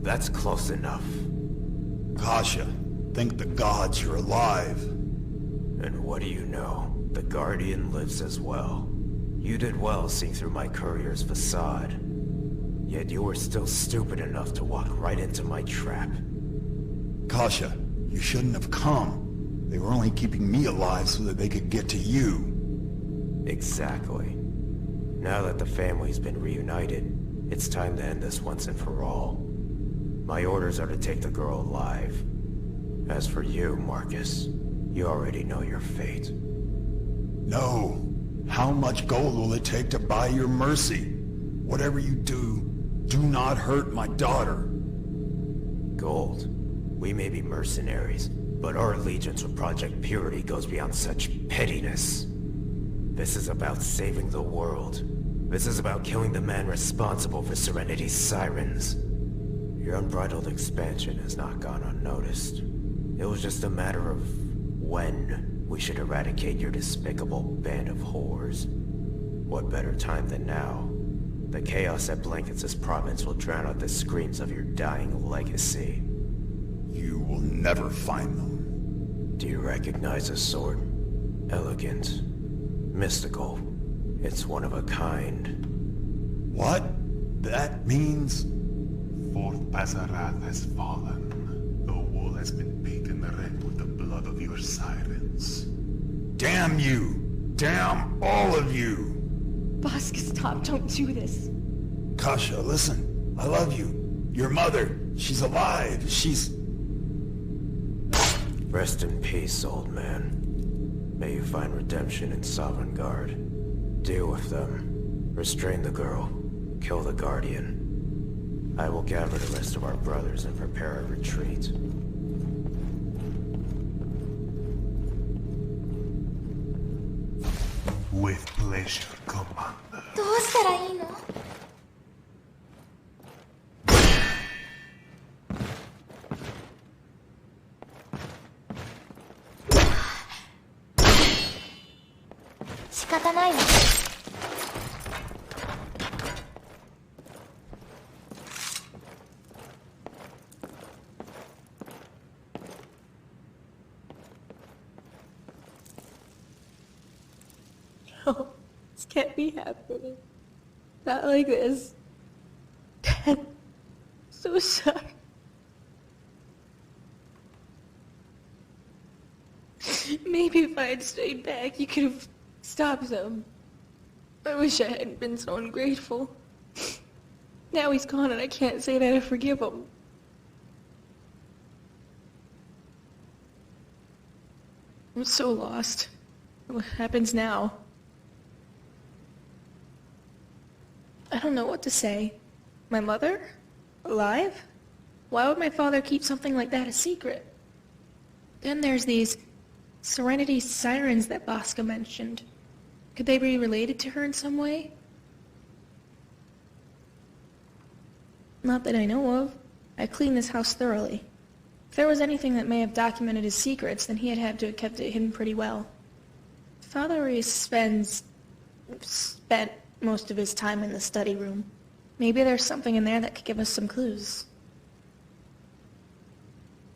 That's close enough. Kasha, thank the gods you're alive. And what do you know? The Guardian lives as well. You did well seeing through my courier's facade. Yet you were still stupid enough to walk right into my trap. Kasha, you shouldn't have come. They were only keeping me alive so that they could get to you. Exactly. Now that the family's been reunited, it's time to end this once and for all. My orders are to take the girl alive. As for you, Marcus, you already know your fate. No. How much gold will it take to buy your mercy? Whatever you do, do not hurt my daughter. Gold. We may be mercenaries, but our allegiance with Project Purity goes beyond such pettiness. This is about saving the world. This is about killing the man responsible for Serenity's sirens. Your unbridled expansion has not gone unnoticed. It was just a matter of when we should eradicate your despicable band of whores. What better time than now? The chaos that blankets this province will drown out the screams of your dying legacy. You will never find them. Do you recognize this sword? Elegant. Mystical. It's one of a kind. What? That means... Fort Bazarath has fallen. The wall has been painted red with the blood of your sirens. Damn you! Damn all of you! Bosk, stop, don't do this. Kasha, listen. I love you. Your mother, she's alive. She's... Rest in peace, old man. May you find redemption in Sovngarde. Deal with them. Restrain the girl. Kill the Guardian. I will gather the rest of our brothers and prepare a retreat. With pleasure, Commander. どうしたらいいの？仕方ないわ。No, this can't be happening. Not like this. Dad, I'm so sorry. Maybe if I had stayed back, you could have stopped them. I wish I hadn't been so ungrateful. Now he's gone and I can't say that I forgive him. I'm so lost. What happens now? I don't know what to say. My mother? Alive? Why would my father keep something like that a secret? Then there's these Serenity sirens that Bosca mentioned. Could they be related to her in some way? Not that I know of. I cleaned this house thoroughly. If there was anything that may have documented his secrets, then he had to have kept it hidden pretty well. Father always spent most of his time in the study room. Maybe there's something in there that could give us some clues.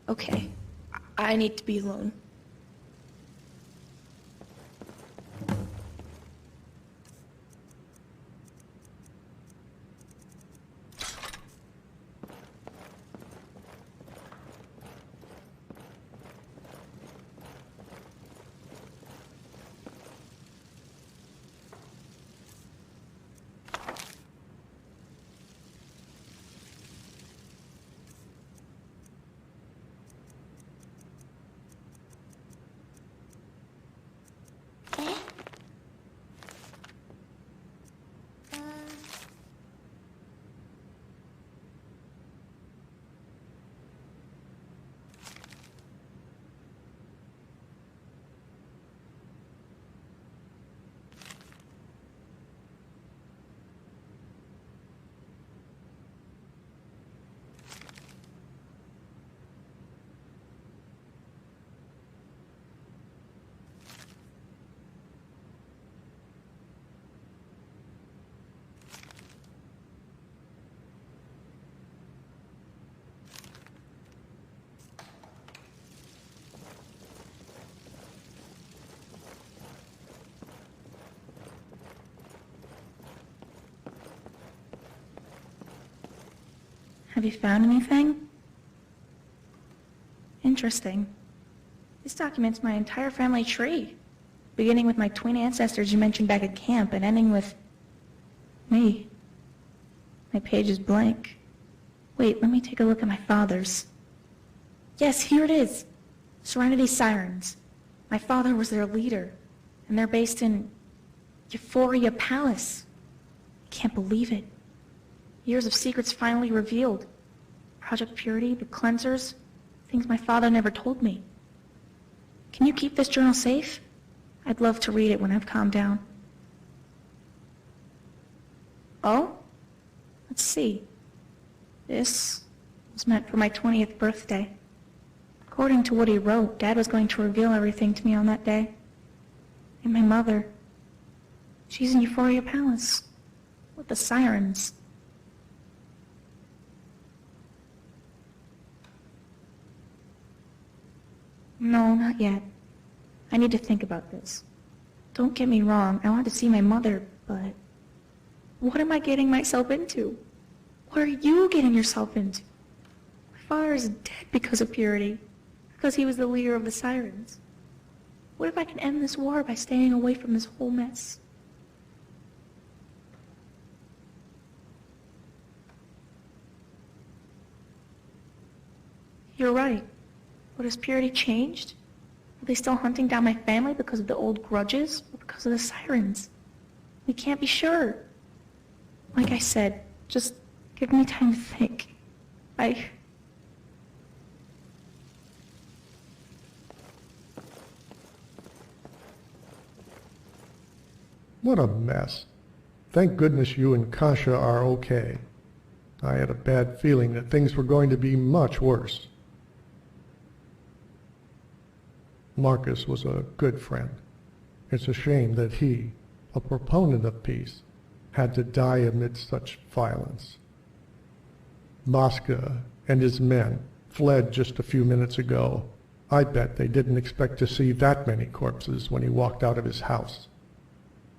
Okay, I need to be alone. Have you found anything? Interesting. This documents my entire family tree, beginning with my twin ancestors you mentioned back at camp and ending with me. My page is blank. Wait, let me take a look at my father's. Yes, here it is. Serenity Sirens. My father was their leader, and they're based in Euphoria Palace. I can't believe it. Years of secrets finally revealed. Project Purity, the cleansers, things my father never told me. Can you keep this journal safe? I'd love to read it when I've calmed down. Oh? Let's see. This was meant for my 20th birthday. According to what he wrote, Dad was going to reveal everything to me on that day. And my mother, she's in Euphoria Palace with the sirens. No, not yet. I need to think about this. Don't get me wrong, I want to see my mother, but what am I getting myself into? What are you getting yourself into? My father is dead because of Purity, because he was the leader of the sirens. What if I can end this war by staying away from this whole mess? You're right. But has Purity changed? Are they still hunting down my family because of the old grudges or because of the sirens? We can't be sure. Like I said, just give me time to think. What a mess. Thank goodness you and Kasha are okay. I had a bad feeling that things were going to be much worse. Marcus was a good friend. It's a shame that he, a proponent of peace, had to die amidst such violence. Bosca and his men fled just a few minutes ago. I bet they didn't expect to see that many corpses when he walked out of his house.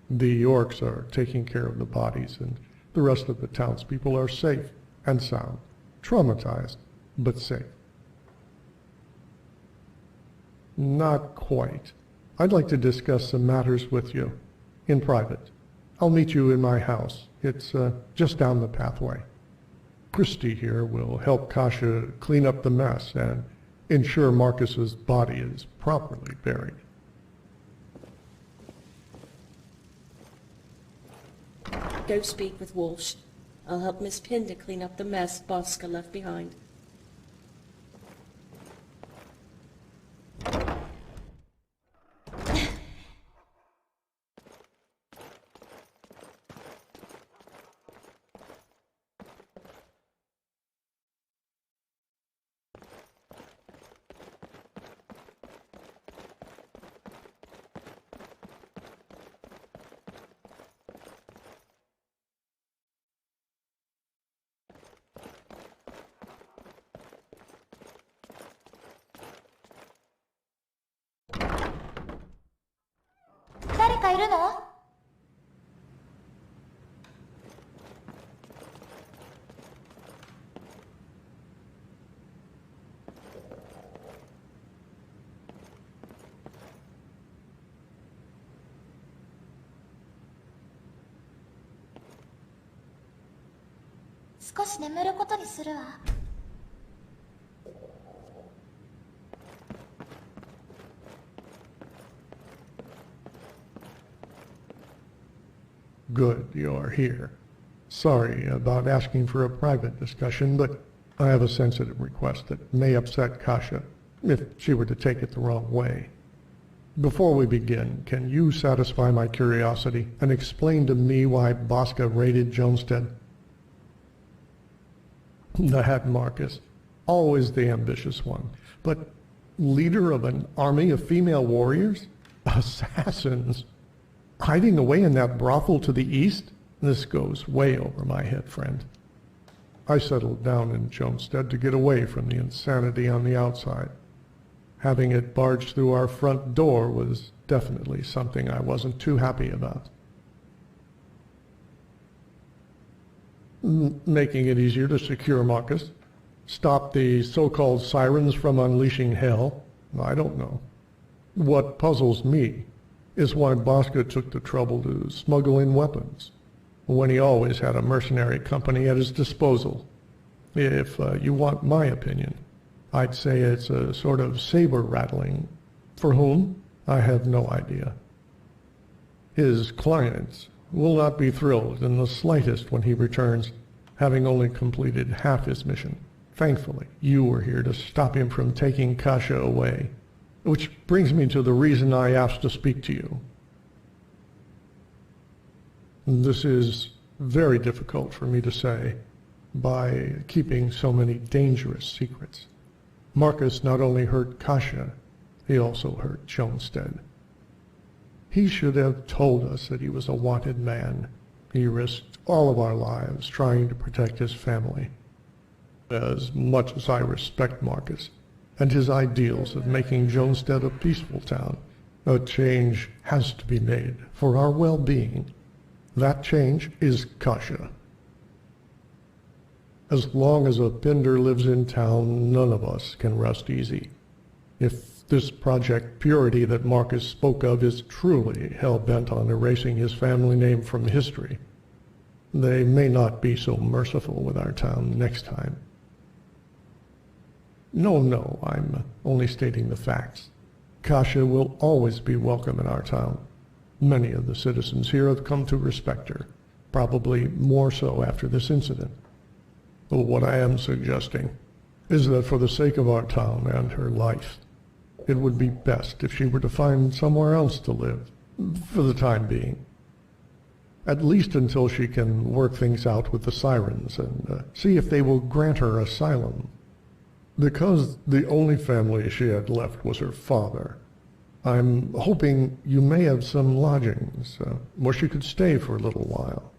The orcs are taking care of the bodies, and the rest of the townspeople are safe and sound, traumatized, but safe. Not quite. I'd like to discuss some matters with you, in private. I'll meet you in my house. It's just down the pathway. Christy here will help Kasha clean up the mess and ensure Marcus's body is properly buried. Go speak with Walsh. I'll help Miss Pinder clean up the mess Bosca left behind.少し眠ることにするわ。Good, you're here. Sorry about asking for a private discussion, but I have a sensitive request that may upset Kasha, if she were to take it the wrong way. Before we begin, can you satisfy my curiosity and explain to me why Bosca raided Jonestead? That Marcus, always the ambitious one, but leader of an army of female warriors? Assassins? Hiding away in that brothel to the east? This goes way over my head, friend. I settled down in Jonestead to get away from the insanity on the outside. Having it barge through our front door was definitely something I wasn't too happy about. Making it easier to secure Marcus, stop the so-called sirens from unleashing hell. I don't know. What puzzles me is why Bosca took the trouble to smuggle in weapons, when he always had a mercenary company at his disposal. If you want my opinion, I'd say it's a sort of saber rattling. For whom? I have no idea. His clients will not be thrilled in the slightest when he returns, having only completed half his mission. Thankfully, you were here to stop him from taking Kasha away. Which brings me to the reason I asked to speak to you. This is very difficult for me to say, by keeping so many dangerous secrets. Marcus not only hurt Kasha, he also hurt Jonestead. He should have told us that he was a wanted man. He risked all of our lives trying to protect his family. As much as I respect Marcus and his ideals of making Jonestead a peaceful town, a change has to be made for our well-being. That change is Kasha. As long as a Pinder lives in town, none of us can rest easy. If this Project Purity that Marcus spoke of is truly hell-bent on erasing his family name from history, they may not be so merciful with our town next time. No, I'm only stating the facts. Kasha will always be welcome in our town. Many of the citizens here have come to respect her, probably more so after this incident. But what I am suggesting is that for the sake of our town and her life, it would be best if she were to find somewhere else to live, for the time being. At least until she can work things out with the sirens and see if they will grant her asylum. Because the only family she had left was her father, I'm hoping you may have some lodgings where she could stay for a little while.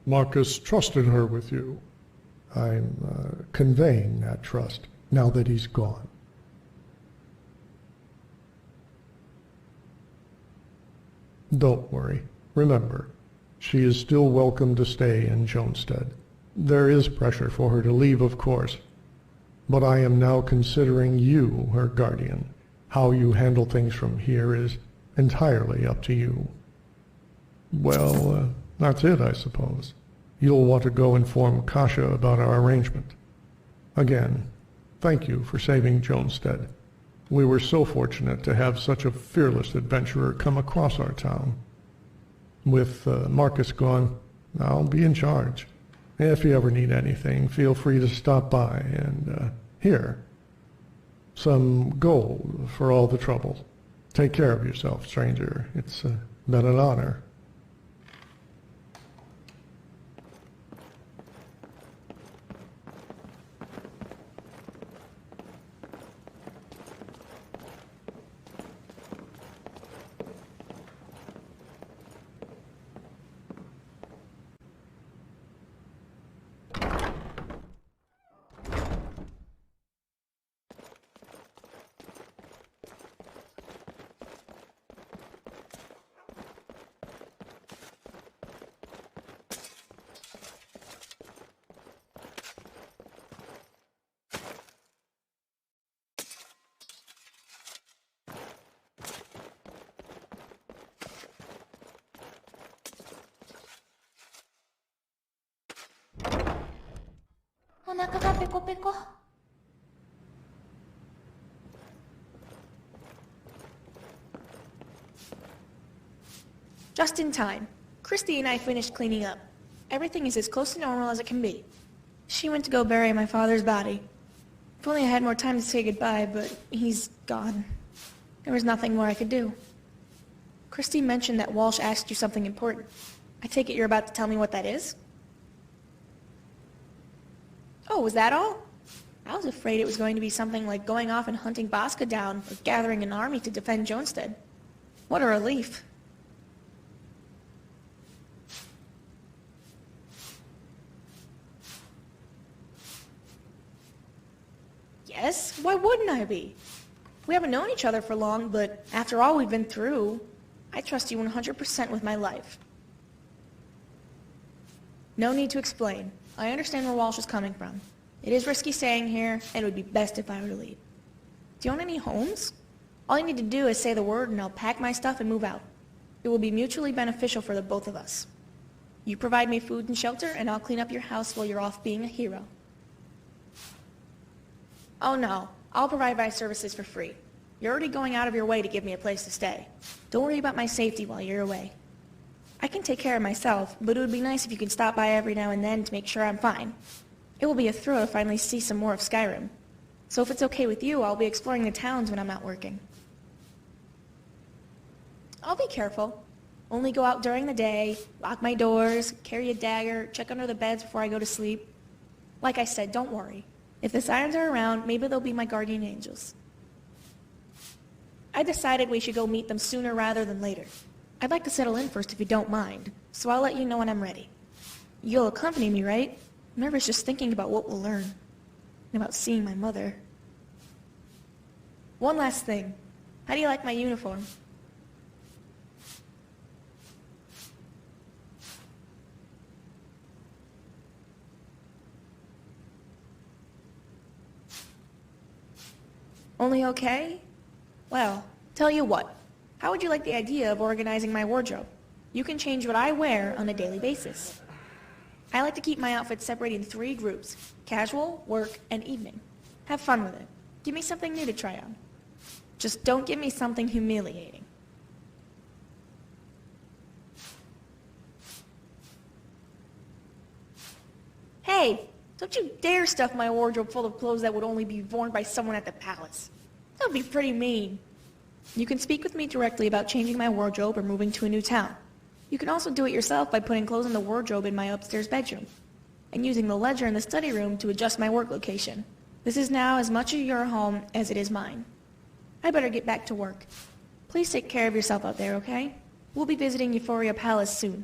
Marcus trusted her with you. I'm conveying that trust now that he's gone. Don't worry. Remember, she is still welcome to stay in Jonestead. There is pressure for her to leave, of course, but I am now considering you her guardian. How you handle things from here is entirely up to you. Well, that's it, I suppose. You'll want to go inform Kasha about our arrangement. Again, thank you for saving Jonestead. We were so fortunate to have such a fearless adventurer come across our town. With Marcus gone, I'll be in charge. If you ever need anything, feel free to stop by and, here, some gold for all the trouble. Take care of yourself, stranger. It's been an honor. Just in time. Christy and I finished cleaning up. Everything is as close to normal as it can be. She went to go bury my father's body. If only I had more time to say goodbye, but he's gone. There was nothing more I could do. Christy mentioned that Walsh asked you something important. I take it you're about to tell me what that is? Oh, was that all? I was afraid it was going to be something like going off and hunting Bosca down or gathering an army to defend Jonestead. What a relief. Yes, why wouldn't I be? We haven't known each other for long, but after all we've been through, I trust you 100% with my life. No need to explain. I understand where Walsh is coming from. It is risky staying here, and it would be best if I were to leave. Do you own any homes? All you need to do is say the word and I'll pack my stuff and move out. It will be mutually beneficial for the both of us. You provide me food and shelter, and I'll clean up your house while you're off being a hero. Oh no, I'll provide my services for free. You're already going out of your way to give me a place to stay. Don't worry about my safety while you're away. I can take care of myself, but it would be nice if you could stop by every now and then to make sure I'm fine. It will be a thrill to finally see some more of Skyrim. So if it's okay with you, I'll be exploring the towns when I'm not working. I'll be careful. Only go out during the day, lock my doors, carry a dagger, check under the beds before I go to sleep. Like I said, don't worry. If the sirens are around, maybe they'll be my guardian angels. I decided we should go meet them sooner rather than later. I'd like to settle in first if you don't mind, so I'll let you know when I'm ready. You'll accompany me, right? I'm nervous just thinking about what we'll learn. And about seeing my mother. One last thing. How do you like my uniform? Only okay? Well, tell you what. How would you like the idea of organizing my wardrobe? You can change what I wear on a daily basis. I like to keep my outfits separated in 3 groups: casual, work, and evening. Have fun with it. Give me something new to try on. Just don't give me something humiliating. Hey, don't you dare stuff my wardrobe full of clothes that would only be worn by someone at the palace. That would be pretty mean. You can speak with me directly about changing my wardrobe or moving to a new town. You can also do it yourself by putting clothes in the wardrobe in my upstairs bedroom, and using the ledger in the study room to adjust my work location. This is now as much of your home as it is mine. I better get back to work. Please take care of yourself out there, okay? We'll be visiting Euphoria Palace soon.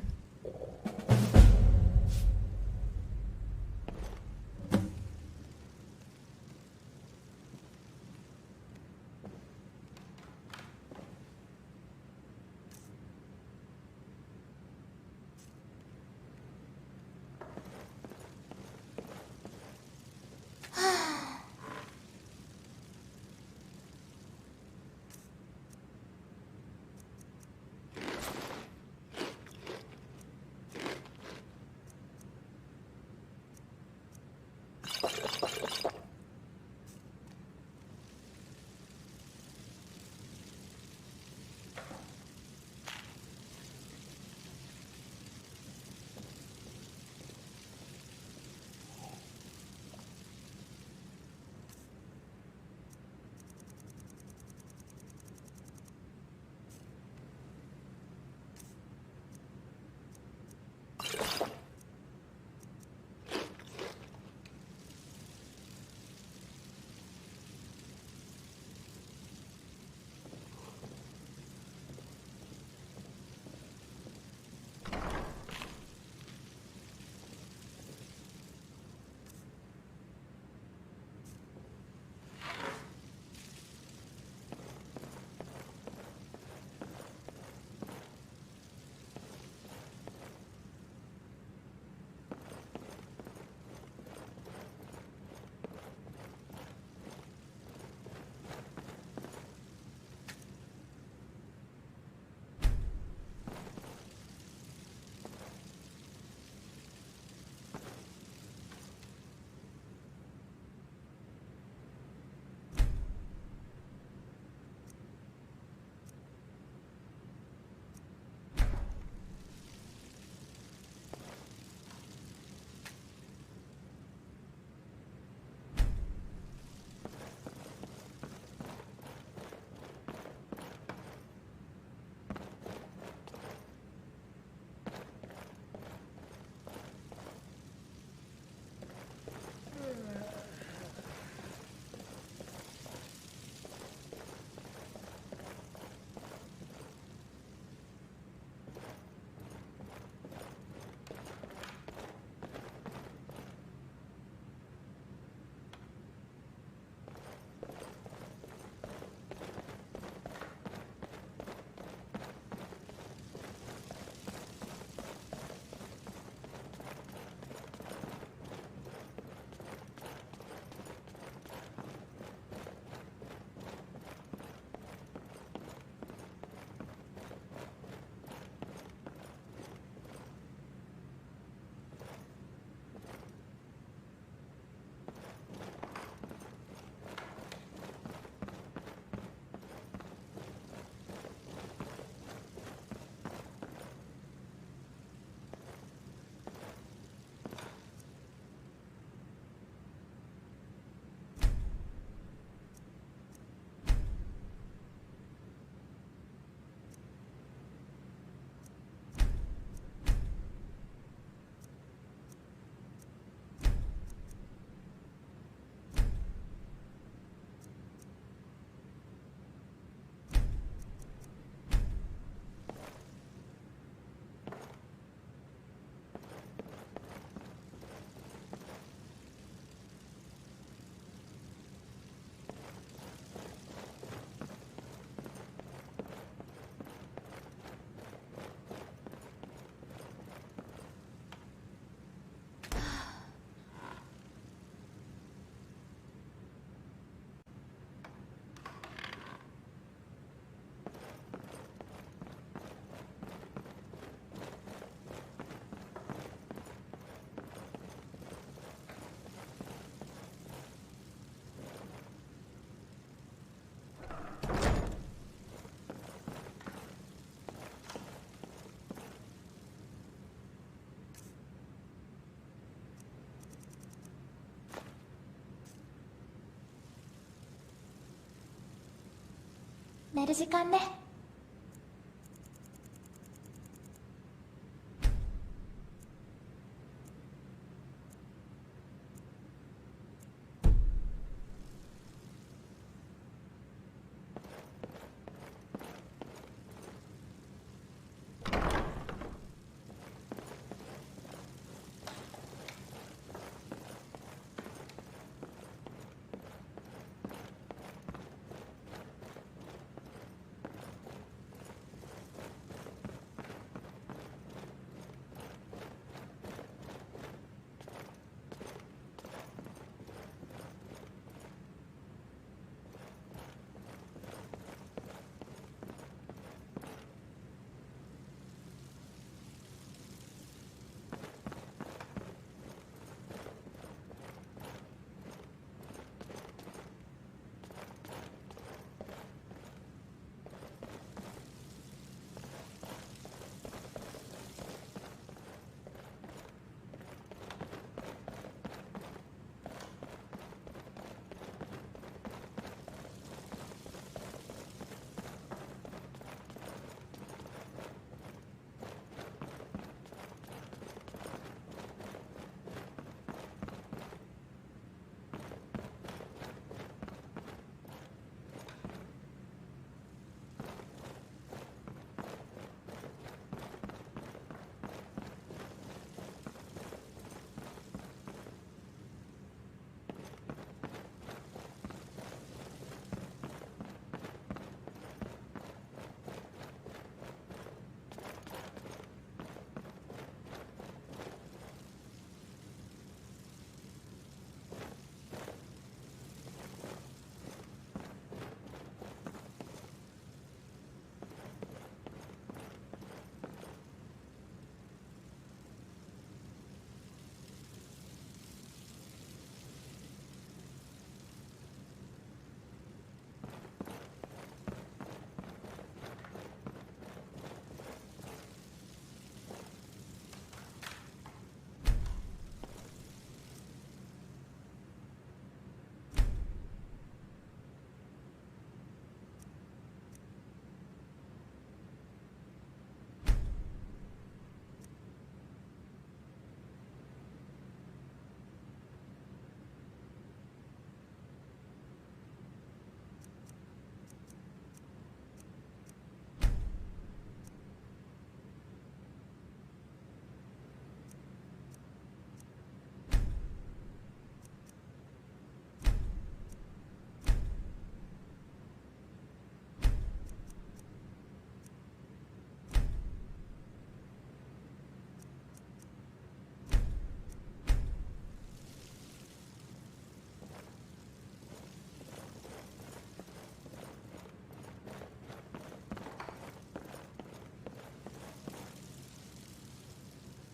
寝る時間ね。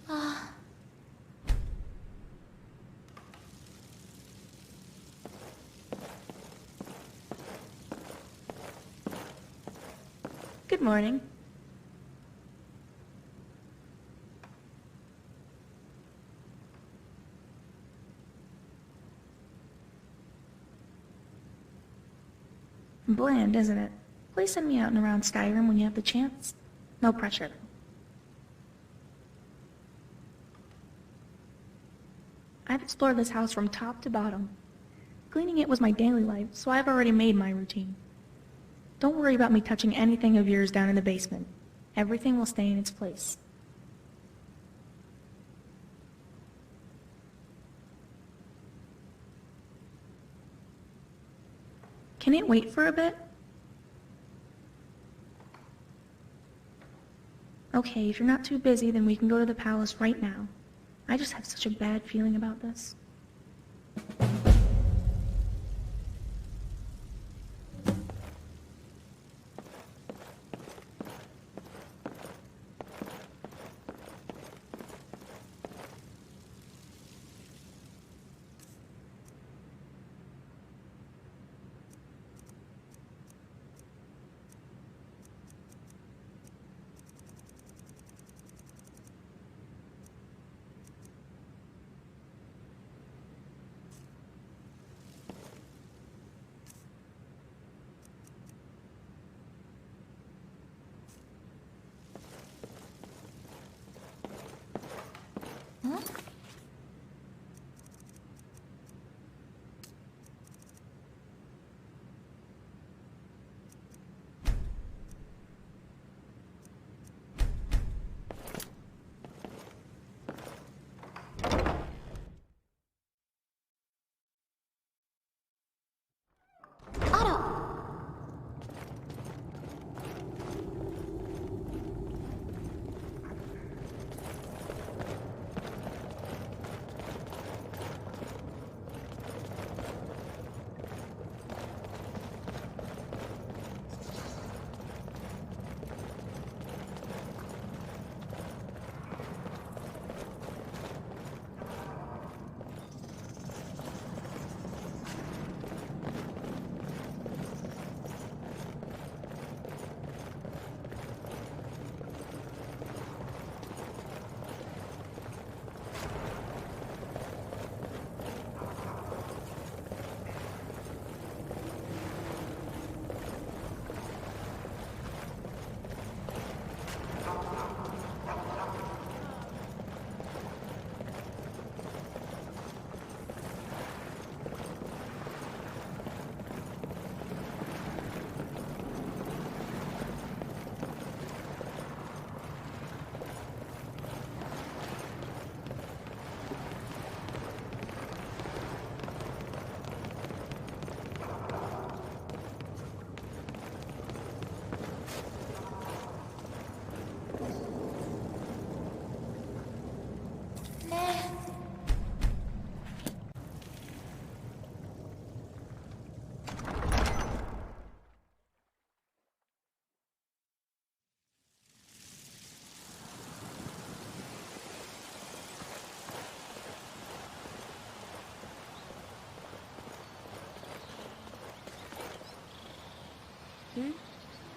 ああ。Good morning. Bland, isn't it? Please send me out and around Skyrim when you have the chance. No pressure, though. I've explored this house from top to bottom. Cleaning it was my daily life, so I've already made my routine. Don't worry about me touching anything of yours down in the basement. Everything will stay in its place. Can it wait for a bit? Okay, if you're not too busy, then we can go to the palace right now. I just have such a bad feeling about this. あら。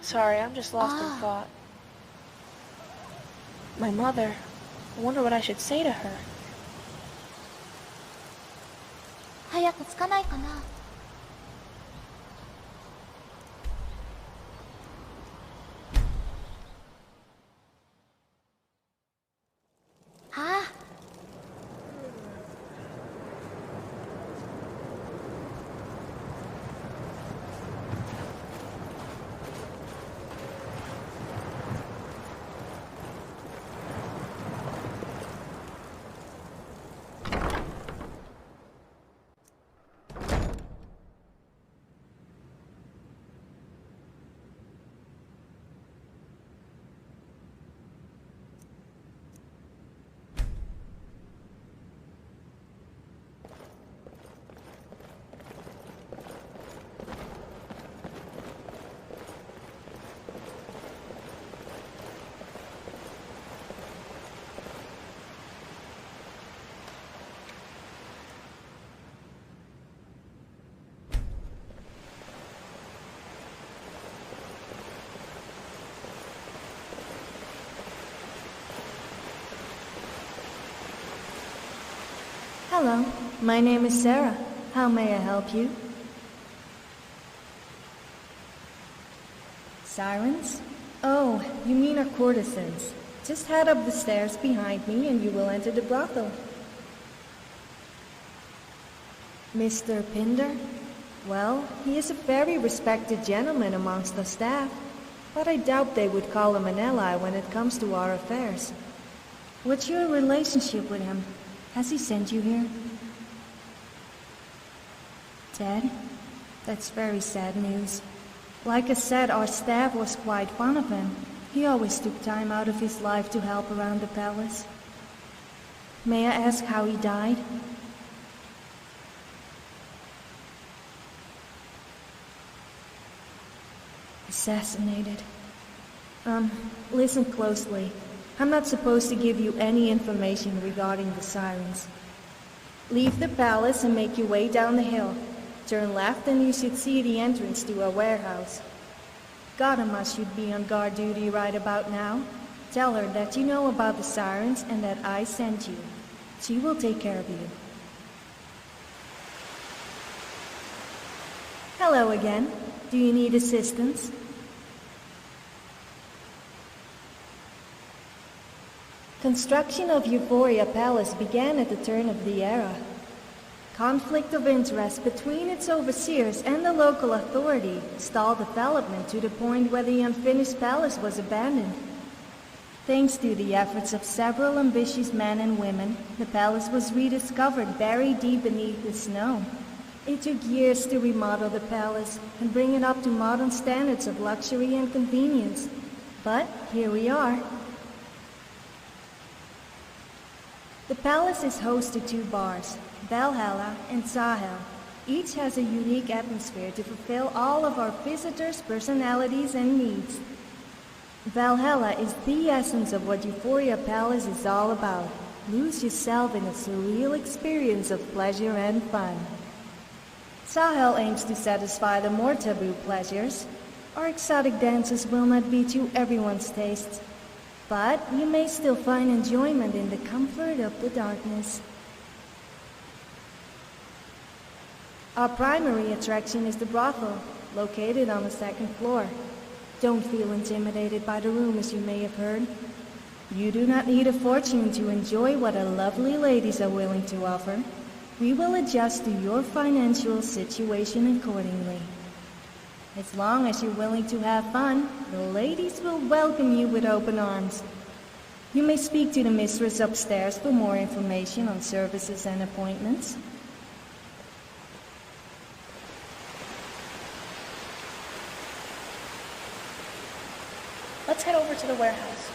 Sorry, I'm just lost in thought. My mother. I wonder what I should say to her. 早く着かないかな。ああ。Hello, my name is Sarah. How may I help you? Sirens? Oh, you mean our courtesans. Just head up the stairs behind me and you will enter the brothel. Mr. Pinder? Well, he is a very respected gentleman amongst the staff, but I doubt they would call him an ally when it comes to our affairs. What's your relationship with him? Has he sent you here? Dead? That's very sad news. Like I said, our staff was quite fond of him. He always took time out of his life to help around the palace. May I ask how he died? Assassinated. Listen closely. I'm not supposed to give you any information regarding the sirens. Leave the palace and make your way down the hill. Turn left and you should see the entrance to our warehouse. Gadama should be on guard duty right about now. Tell her that you know about the sirens and that I sent you. She will take care of you. Hello again. Do you need assistance? Construction of Euphoria Palace began at the turn of the era. Conflict of interest between its overseers and the local authority stalled development to the point where the unfinished palace was abandoned. Thanks to the efforts of several ambitious men and women, the palace was rediscovered buried deep beneath the snow. It took years to remodel the palace and bring it up to modern standards of luxury and convenience. But here we are. The palace is host to two bars, Valhalla and Sahel. Each has a unique atmosphere to fulfill all of our visitors' personalities and needs. Valhalla is the essence of what Euphoria Palace is all about. Lose yourself in a surreal experience of pleasure and fun. Sahel aims to satisfy the more taboo pleasures. Our exotic dances will not be to everyone's tastes, but you may still find enjoyment in the comfort of the darkness. Our primary attraction is the brothel, located on the second floor. Don't feel intimidated by the rumors you may have heard. You do not need a fortune to enjoy what our lovely ladies are willing to offer. We will adjust to your financial situation accordingly. As long as you're willing to have fun, the ladies will welcome you with open arms. You may speak to the mistress upstairs for more information on services and appointments. Let's head over to the warehouse.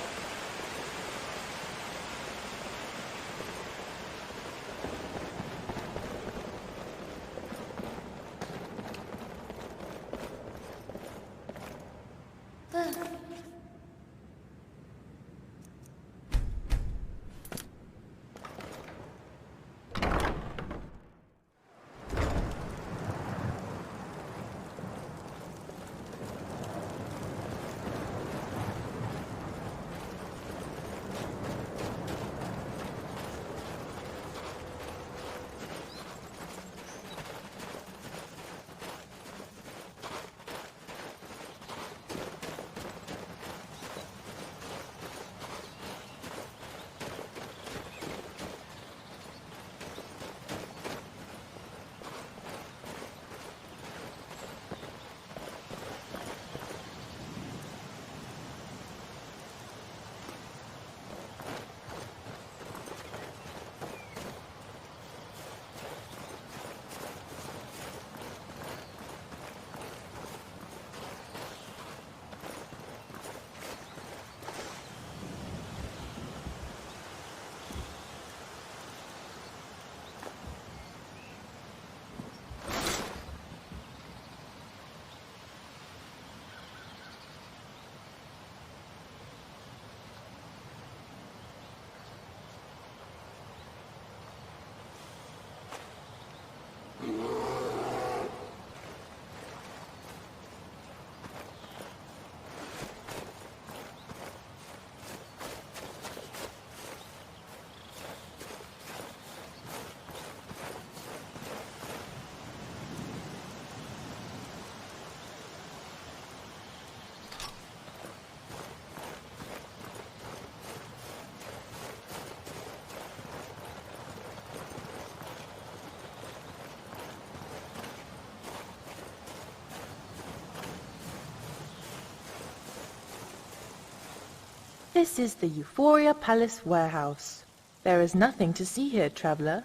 This is the Euphoria Palace warehouse. There is nothing to see here, traveler.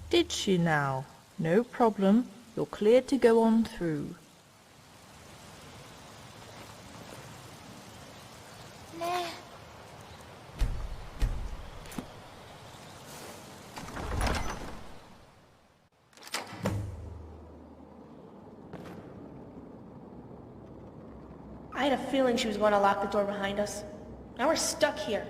Did she now? No problem. You're cleared to go on through. I had a feeling she was going to lock the door behind us. Now we're stuck here.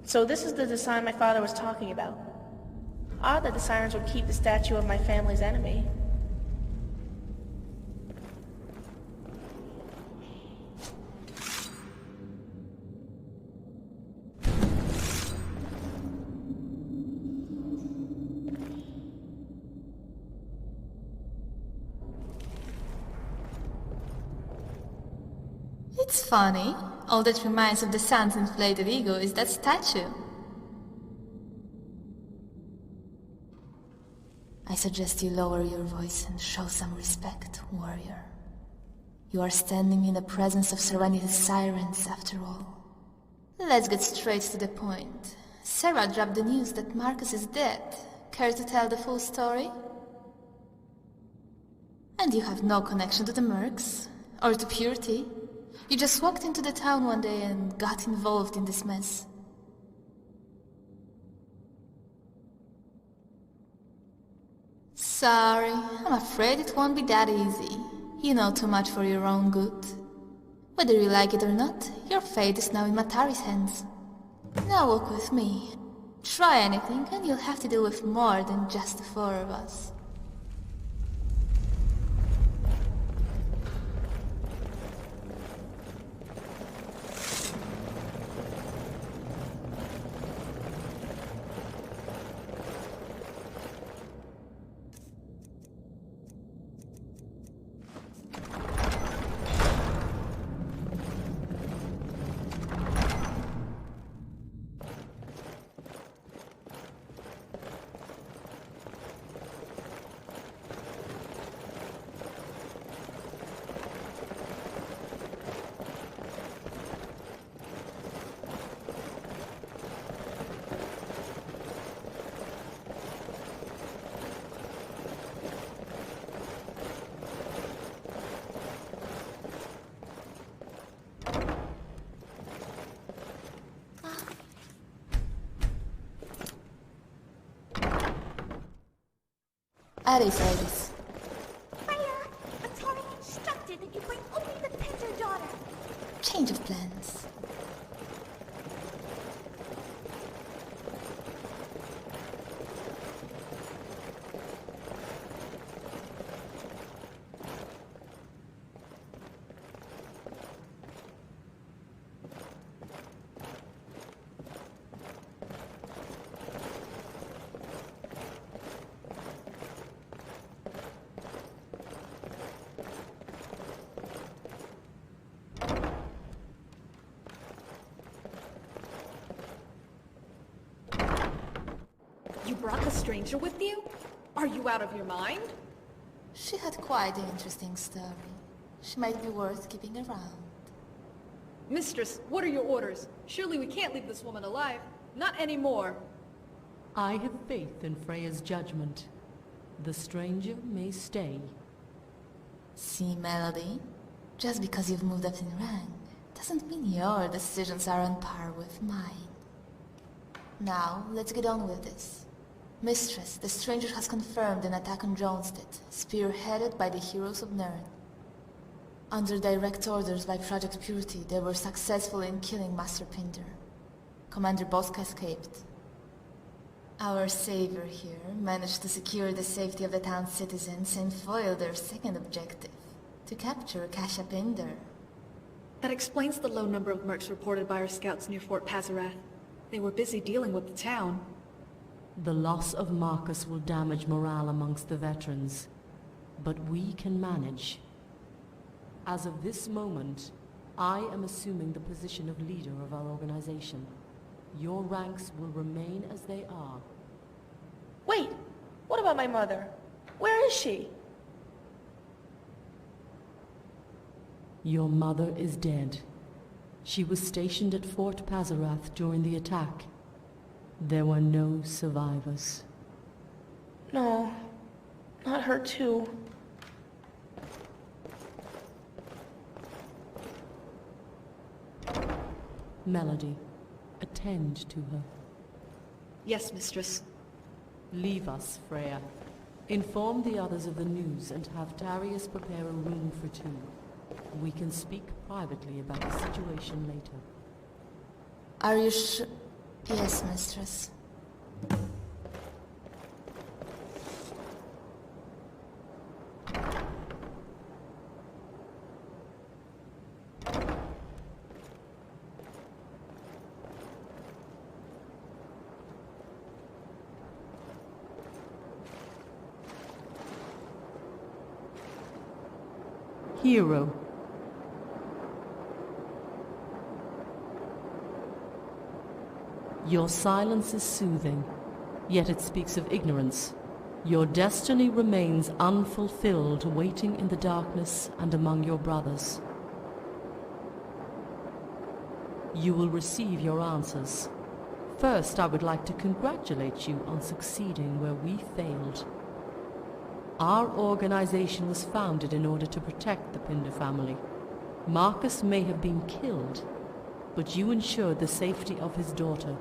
So this is the design my father was talking about. Odd that the sirens would keep the statue of my family's enemy. It's funny. All that reminds of the sun's inflated ego is that statue. I suggest you lower your voice and show some respect, warrior. You are standing in the presence of Serenity's sirens, after all. Let's get straight to the point. Sarah dropped the news that Marcus is dead. Care to tell the full story? And you have no connection to the Mercs, or to Purity. You just walked into the town one day and got involved in this mess. Sorry, I'm afraid it won't be that easy. You know too much for your own good. Whether you like it or not, your fate is now in Matari's hands. Now walk with me. Try anything and you'll have to deal with more than just the four of us. Ares. Freya, Atari instructed that you bring only the Pinter daughter. Change of plans. You brought the stranger with you? Are you out of your mind? She had quite an interesting story. She might be worth keeping around. Mistress, what are your orders? Surely we can't leave this woman alive. Not anymore. I have faith in Freya's judgment. The stranger may stay. See, Melody? Just because you've moved up in rank doesn't mean your decisions are on par with mine. Now, let's get on with this. Mistress, the stranger has confirmed an attack on Jonestead, spearheaded by the heroes of Nern. Under direct orders by Project Purity, they were successful in killing Master Pinder. Commander Bosca escaped. Our savior here managed to secure the safety of the town's citizens and foil their second objective, to capture Kasha Pinder. That explains the low number of mercs reported by our scouts near Fort Pazarath. They were busy dealing with the town. The loss of Marcus will damage morale amongst the veterans, but we can manage. As of this moment, I am assuming the position of leader of our organization. Your ranks will remain as they are. Wait! What about my mother? Where is she? Your mother is dead. She was stationed at Fort Pazarath during the attack. There were no survivors. No, not her too. Melody, attend to her. Yes, mistress. Leave us, Freya. Inform the others of the news and have Darius prepare a room for two. We can speak privately about the situation later. Are you sure? Yes, mistress. Hero. Your silence is soothing, yet it speaks of ignorance. Your destiny remains unfulfilled, waiting in the darkness and among your brothers. You will receive your answers. First, I would like to congratulate you on succeeding where we failed. Our organization was founded in order to protect the Pinder family. Marcus may have been killed, but you ensured the safety of his daughter.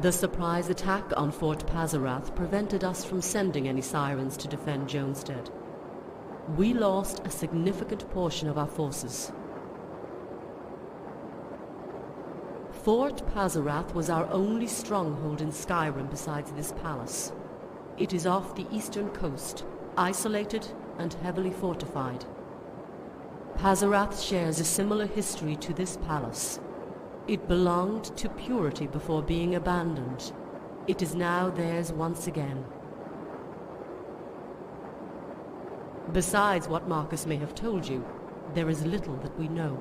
The surprise attack on Fort Pazarath prevented us from sending any sirens to defend Jonestead. We lost a significant portion of our forces. Fort Pazarath was our only stronghold in Skyrim besides this palace. It is off the eastern coast, isolated and heavily fortified. Pazarath shares a similar history to this palace. It belonged to Purity before being abandoned. It is now theirs once again. Besides what Marcus may have told you, there is little that we know.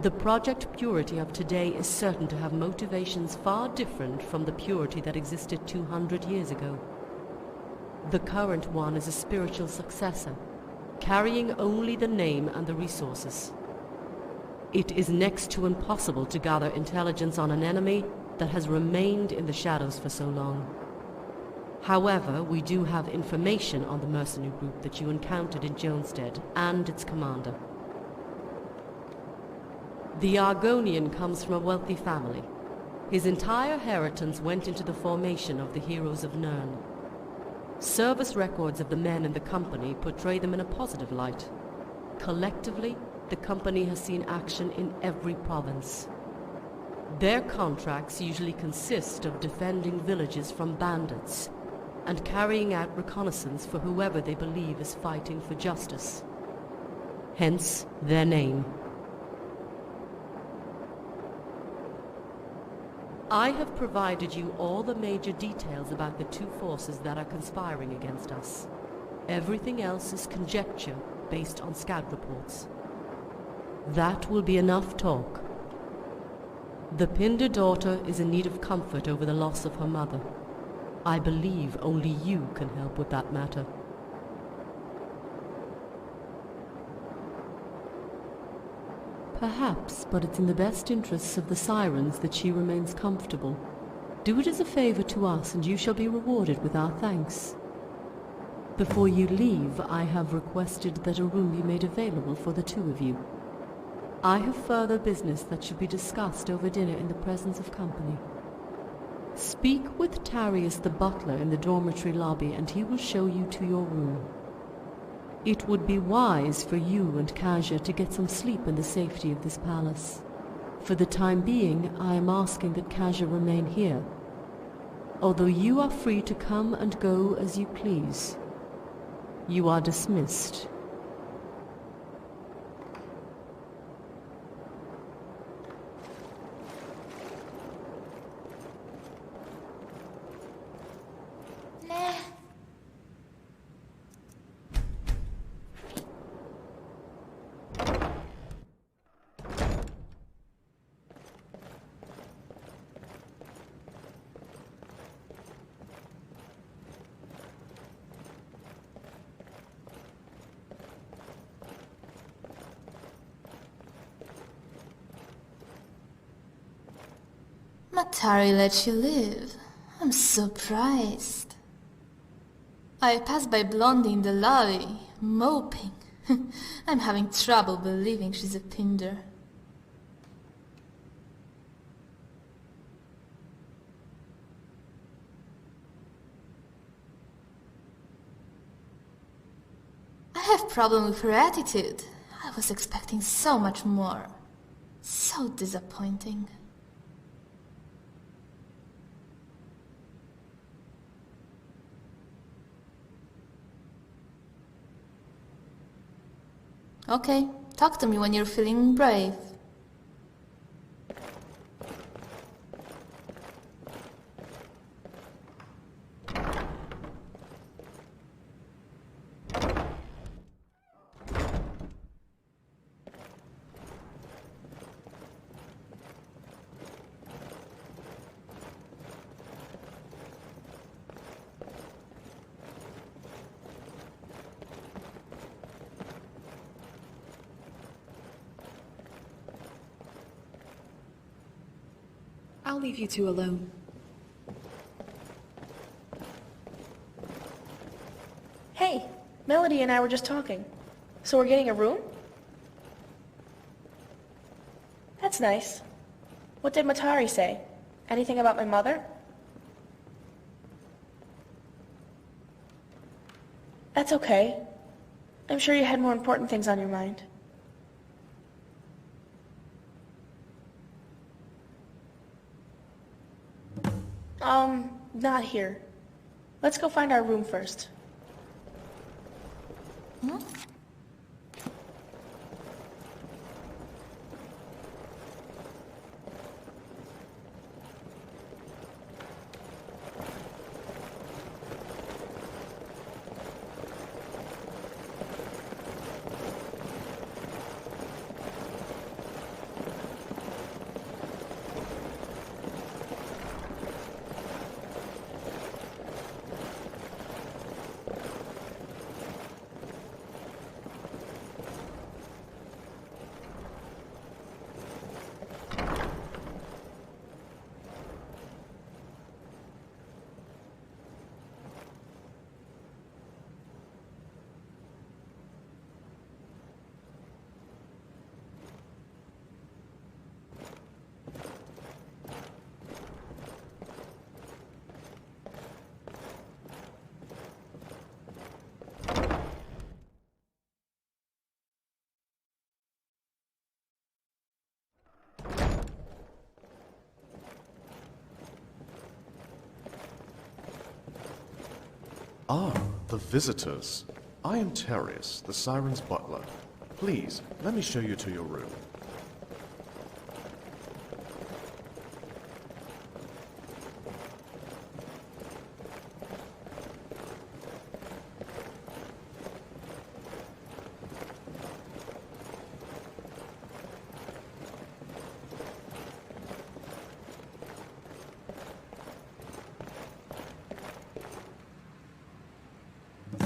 The Project Purity of today is certain to have motivations far different from the Purity that existed 200 years ago. The current one is a spiritual successor, carrying only the name and the resources. It is next to impossible to gather intelligence on an enemy that has remained in the shadows for so long. However, we do have information on the mercenary group that you encountered in Jonestead and its commander. The Argonian comes from a wealthy family. His entire inheritance went into the formation of the Heroes of Nirn. Service records of the men in the company portray them in a positive light. Collectively, the company has seen action in every province. Their contracts usually consist of defending villages from bandits and carrying out reconnaissance for whoever they believe is fighting for justice. Hence their name. I have provided you all the major details about the two forces that are conspiring against us. Everything else is conjecture based on scout reports. That will be enough talk. The Pinder daughter is in need of comfort over the loss of her mother. I believe only you can help with that matter. Perhaps, but it's in the best interests of the Sirens that she remains comfortable. Do it as a favor to us, and you shall be rewarded with our thanks. Before you leave, I have requested that a room be made available for the two of you. I have further business that should be discussed over dinner in the presence of company. Speak with Tarius the butler in the dormitory lobby, and he will show you to your room. It would be wise for you and Kaja to get some sleep in the safety of this palace. For the time being, I am asking that Kaja remain here, although you are free to come and go as you please. You are dismissed. Matari let you live. I'm surprised. I passed by Blondie in the lobby, moping. I'm having trouble believing she's a Pinder. I have problem with her attitude. I was expecting so much more. So disappointing. Okay, talk to me when you're feeling brave. I'll leave you two alone. Hey, Melody and I were just talking. So we're getting a room? That's nice. What did Matari say? Anything about my mother? That's okay. I'm sure you had more important things on your mind. Not here. Let's go find our room first. Hmm? Ah, the visitors. I am Terrius, the Siren's butler. Please, let me show you to your room.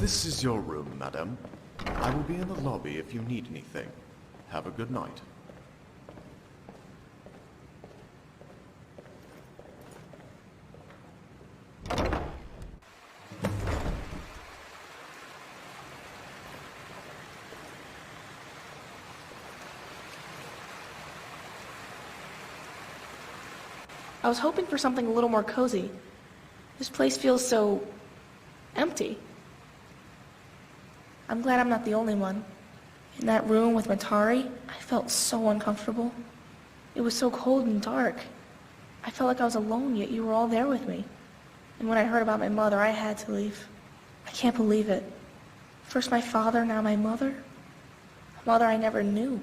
This is your room, madam. I will be in the lobby if you need anything. Have a good night. I was hoping for something a little more cozy. This place feels so empty. I'm glad I'm not the only one. In that room with Matari, I felt so uncomfortable. It was so cold and dark. I felt like I was alone, yet you were all there with me. And when I heard about my mother, I had to leave. I can't believe it. First my father, now my mother. A mother I never knew.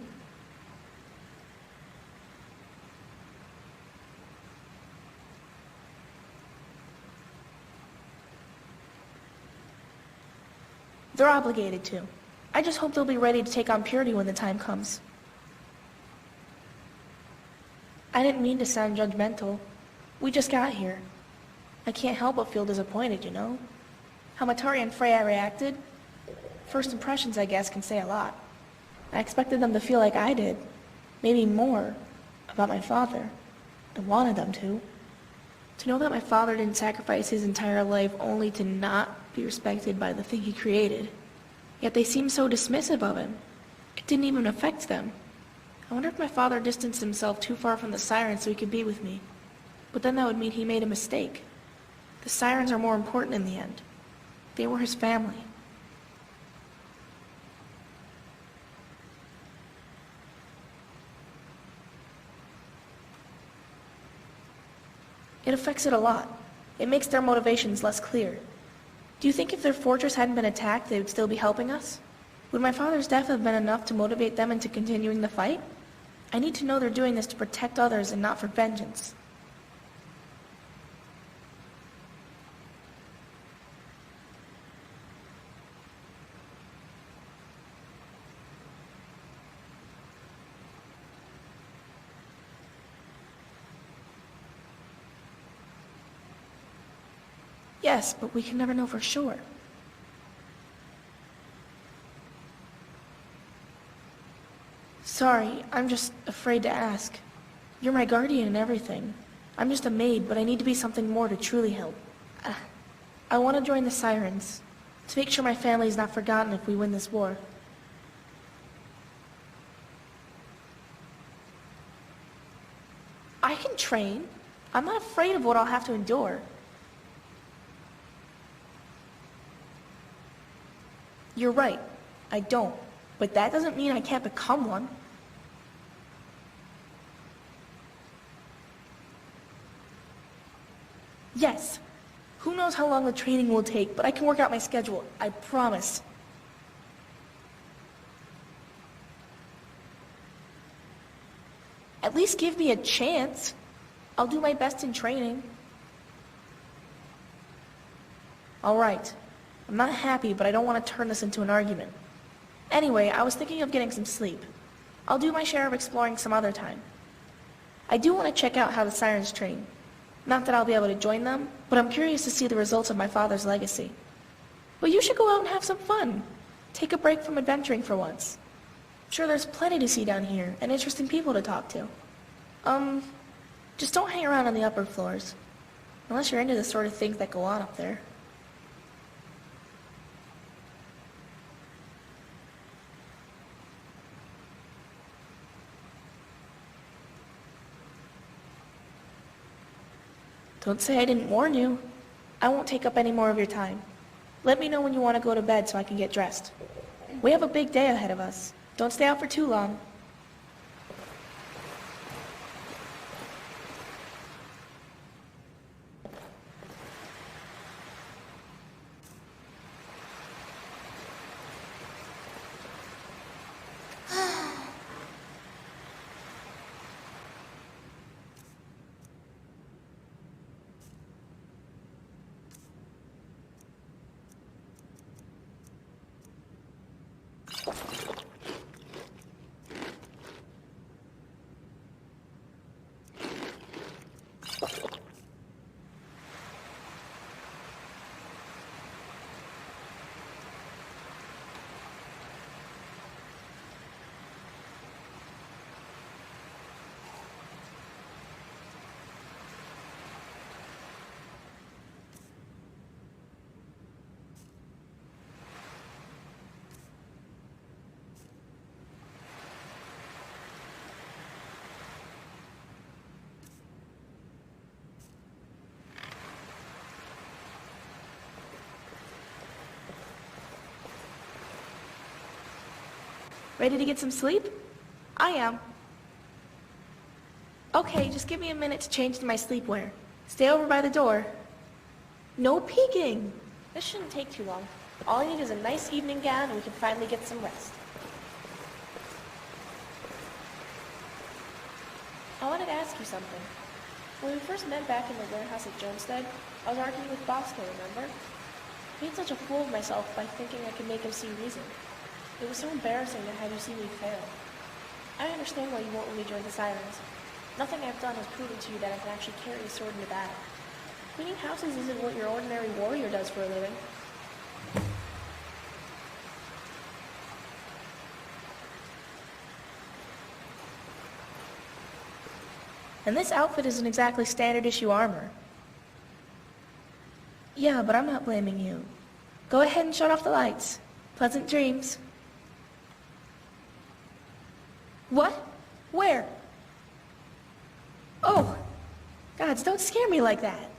They're obligated to. I just hope they'll be ready to take on purity when the time comes. I didn't mean to sound judgmental. We just got here. I can't help but feel disappointed, you know? How Matari and Freya reacted? First impressions, I guess, can say a lot. I expected them to feel like I did. Maybe more. About my father. I wanted them to. To know that my father didn't sacrifice his entire life only to not be respected by the thing he created. Yet they seemed so dismissive of him. It didn't even affect them. I wonder if my father distanced himself too far from the Sirens so he could be with me. But then that would mean he made a mistake. The Sirens are more important in the end. They were his family. It affects it a lot. It makes their motivations less clear. Do you think if their fortress hadn't been attacked, they would still be helping us? Would my father's death have been enough to motivate them into continuing the fight? I need to know they're doing this to protect others and not for vengeance. Yes, but we can never know for sure. Sorry, I'm just afraid to ask. You're my guardian and everything. I'm just a maid, but I need to be something more to truly help. I want to join the Sirens, to make sure my family is not forgotten if we win this war. I can train. I'm not afraid of what I'll have to endure. You're right, I don't. But that doesn't mean I can't become one. Yes. Who knows how long the training will take, but I can work out my schedule. I promise. At least give me a chance. I'll do my best in training. All right. I'm not happy, but I don't want to turn this into an argument. Anyway, I was thinking of getting some sleep. I'll do my share of exploring some other time. I do want to check out how the Sirens train. Not that I'll be able to join them, but I'm curious to see the results of my father's legacy. But you should go out and have some fun. Take a break from adventuring for once. I'm sure there's plenty to see down here, and interesting people to talk to. Just don't hang around on the upper floors. Unless you're into the sort of things that go on up there. Don't say I didn't warn you. I won't take up any more of your time. Let me know when you want to go to bed so I can get dressed. We have a big day ahead of us. Don't stay out for too long. Ready to get some sleep? I am. Okay, just give me a minute to change to my sleepwear. Stay over by the door. No peeking! This shouldn't take too long. All I need is a nice evening gown and we can finally get some rest. I wanted to ask you something. When we first met back in the warehouse at Jonestead, I was arguing with Bosco, remember? I made such a fool of myself by thinking I could make him see reason. It was so embarrassing to have you see me fail. I understand why you won't let me join the Sirens. Nothing I've done has proven to you that I can actually carry a sword into battle. Cleaning houses isn't what your ordinary warrior does for a living. And this outfit isn't exactly standard issue armor. Yeah, but I'm not blaming you. Go ahead and shut off the lights. Pleasant dreams. What? Where? Oh, gods, don't scare me like that.